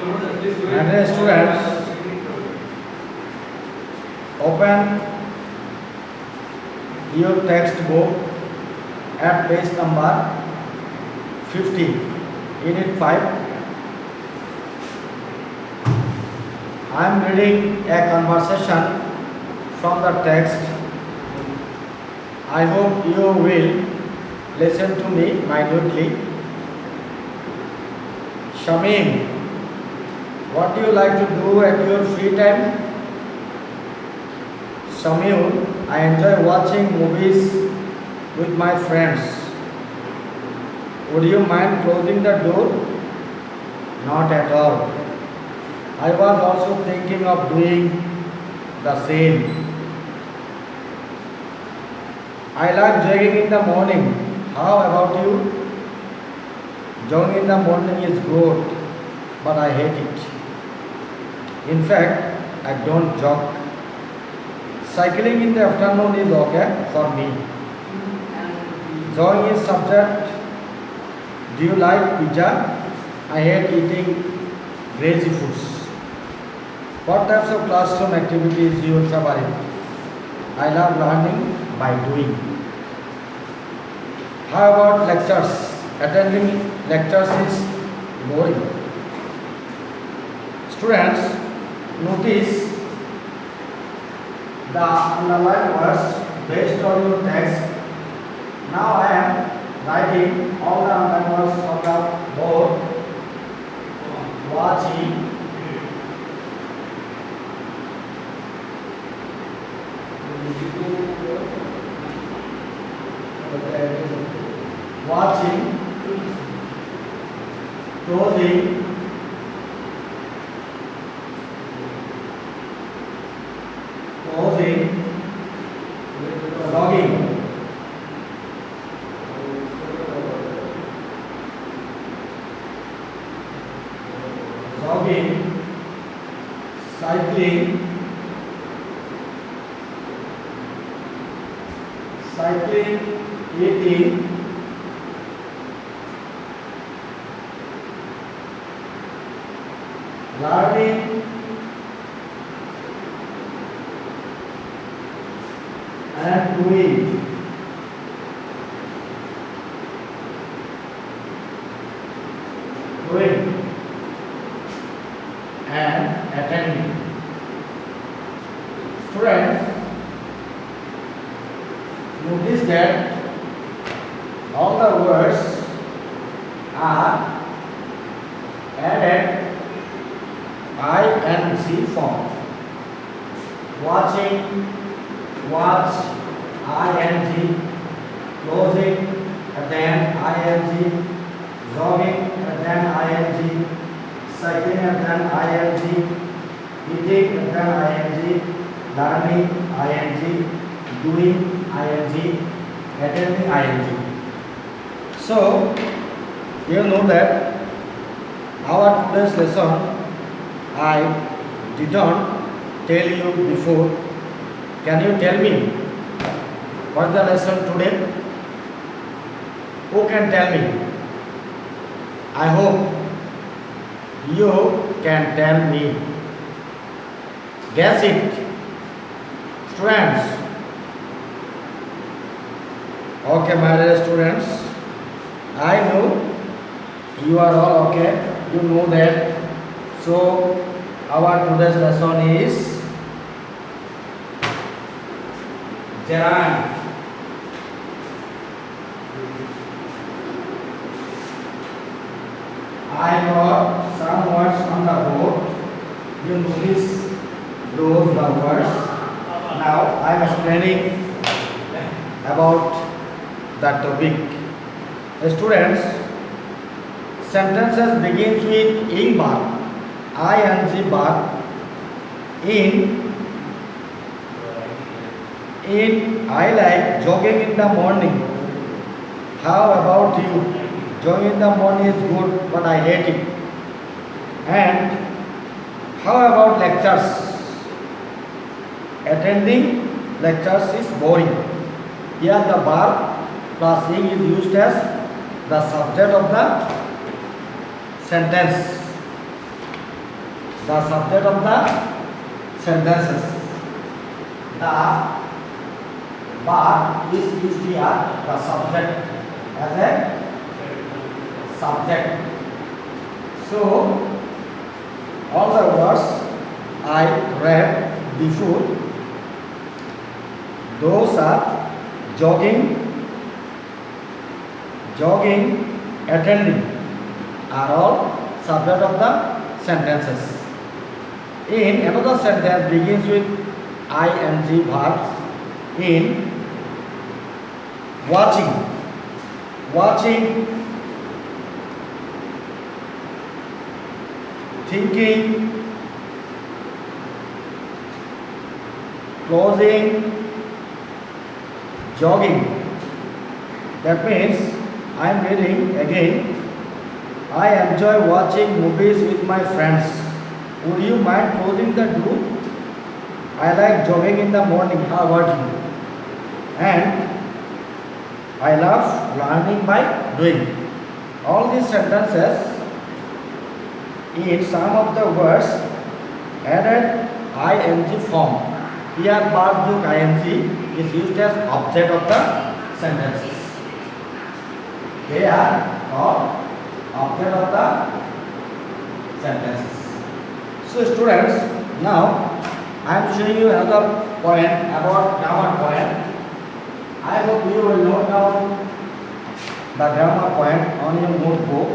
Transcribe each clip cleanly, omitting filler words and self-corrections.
And students, open your textbook at page number 50, Unit 5. I am reading a conversation from the text. I hope you will listen to me minutely. Shamim, what do you like to do at your free time? Samyun, I enjoy watching movies with my friends. Would you mind closing the door? Not at all. I was also thinking of doing the same. I like jogging in the morning. How about you? Jogging in the morning is good, but I hate it. In fact, I don't jog. Cycling in the afternoon is okay for me. Jogging is subject. Do you like pizza? I hate eating greasy foods. What types of classroom activities do you favorite? I love learning by doing. How about lectures? Attending lectures is boring. Students, notice the underlined words based on your text. Now I am writing all the underlined words on the board. Watching, watching, closing, closing, logging, jogging, cycling, eating, learning, and doing. And attending. Students, notice that all the words are added ing form. Watching, watch, ing, closing, and then ing, jogging, and then ing, cycling, and then ing, eating, and then ing, learning, ing, doing, ing, attending, ing. So, you know that our today's lesson I did not tell you before. Can you tell me what's the lesson today? Who can tell me? I hope you can tell me. Guess it. Students. Okay, my dear students. I know you are all okay. You know that. So, our today's lesson is gerund. I got some words on the board. You notice those the words. Now I am explaining about the topic. Students, sentences begins with ing bar, ing bar, in I like jogging in the morning. How about you? Jogging in the morning is good, but I hate it. And how about lectures? Attending lectures is boring. Here the bar plus ing is used as the subject of the sentence. the subject of the sentences. The verb is used here, the subject, as a subject. So all the words I read before, those are jogging, attending, are all subject of the sentences. In another sentence begins with ing verbs. In watching, thinking, closing, jogging. That means I am reading again. I enjoy watching movies with my friends. Would you mind closing the door? I like jogging in the morning. How about you? And I love learning by doing. All these sentences, in some of the words added ing form. Here verb ing is used as object of the sentences. They are called object of the sentences. So students, now I am showing you another point about grammar point. I hope you will note down the grammar point on your notebook.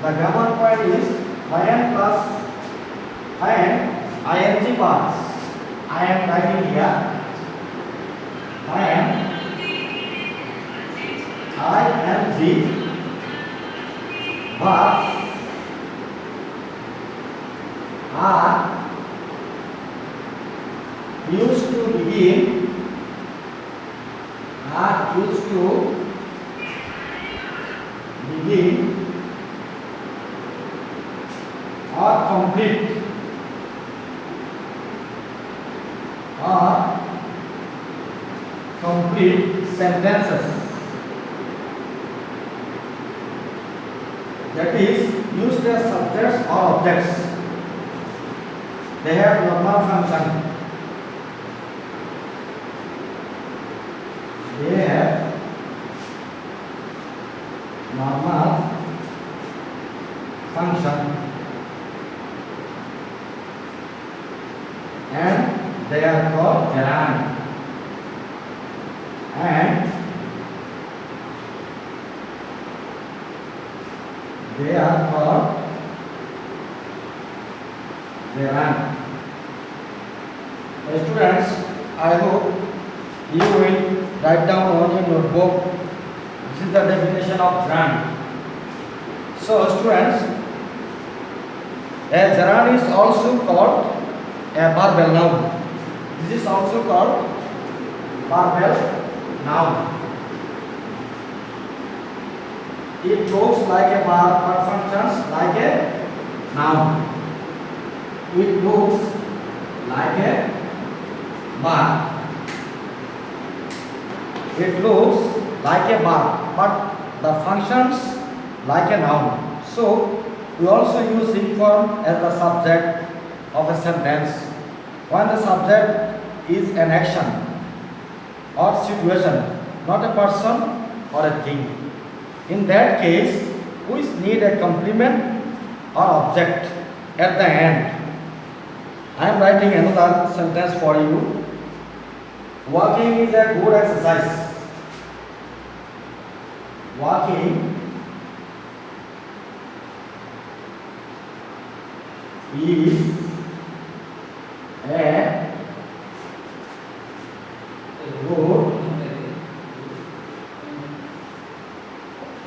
The grammar point is when plus and ing parts. I am writing here when ing verbs are used to begin or complete sentences. That is used as subjects or objects. They have normal function. They have normal function and they are called gerund. And they are called gerund. Students, I hope you will write down on your notebook. This is the definition of gerund. So students, a gerund is also called a verbal noun. This is also called verbal noun. It looks like a verb but functions like a noun. It looks like a verb. It looks like a verb but the functions like a noun. So we also use ing form as the subject of a sentence when the subject is an action or situation, not a person or a thing. In that case, we need a complement or object at the end. I am writing another sentence for you. Walking is a good exercise. Walking is a good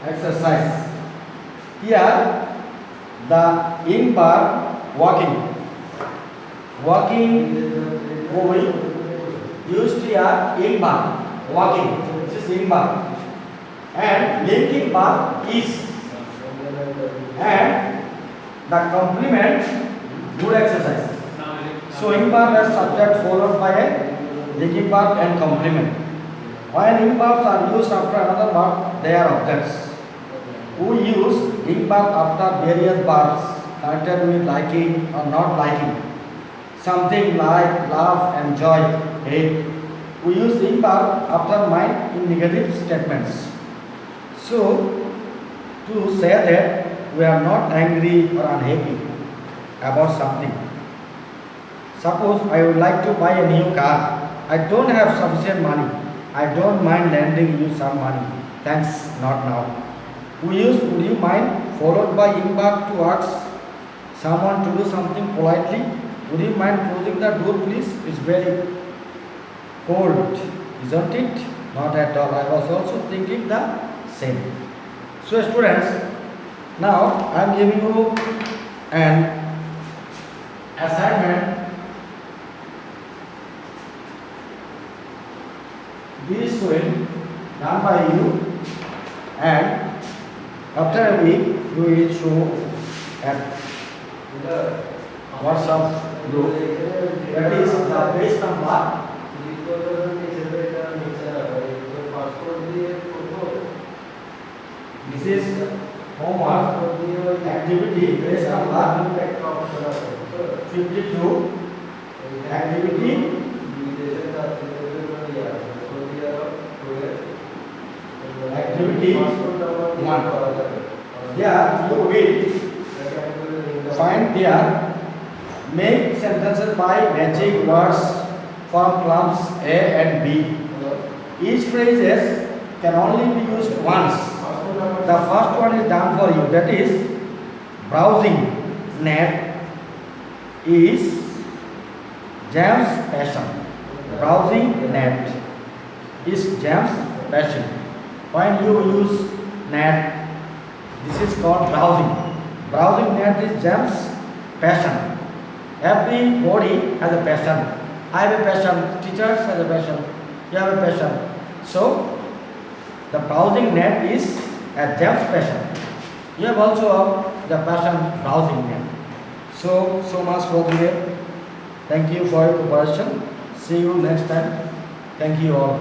exercise. Here the ing verb walking. Walking we used here ing verb walking. This is ing verb. And linking verb is. And the complement good exercise. So ing verb as subject followed by a linking verb and complement. When ing verbs are used after another verb, they are objects. We use ing verb after various verbs connected with liking or not liking. Something like love and joy, hate. We use imperfect after mind in negative statements. So, to say that we are not angry or unhappy about something. Suppose I would like to buy a new car. I don't have sufficient money. I don't mind lending you some money. Thanks, not now. We use would you mind followed by imperfect to ask someone to do something politely. Would you mind closing the door, please? It's very cold, isn't it? Not at all. I was also thinking the same. So, students, now I am giving you an assignment. This will done by you, and after a week you will show at WhatsApp group. That is the base number. This is homework activity base number 52. Activity activity 1. Here you will find there make sentences by matching words from columns A and B. Each phrases can only be used once. The first one is done for you. That is browsing net is James' passion. Browsing net is James' passion. When you use net, this is called browsing. Browsing net is James' passion. Everybody has a passion. I have a passion. Teachers have a passion. You have a passion. So, the browsing net is a James' passion. You have also the passion browsing net. So much for today. Thank you for your preparation. See you next time. Thank you all.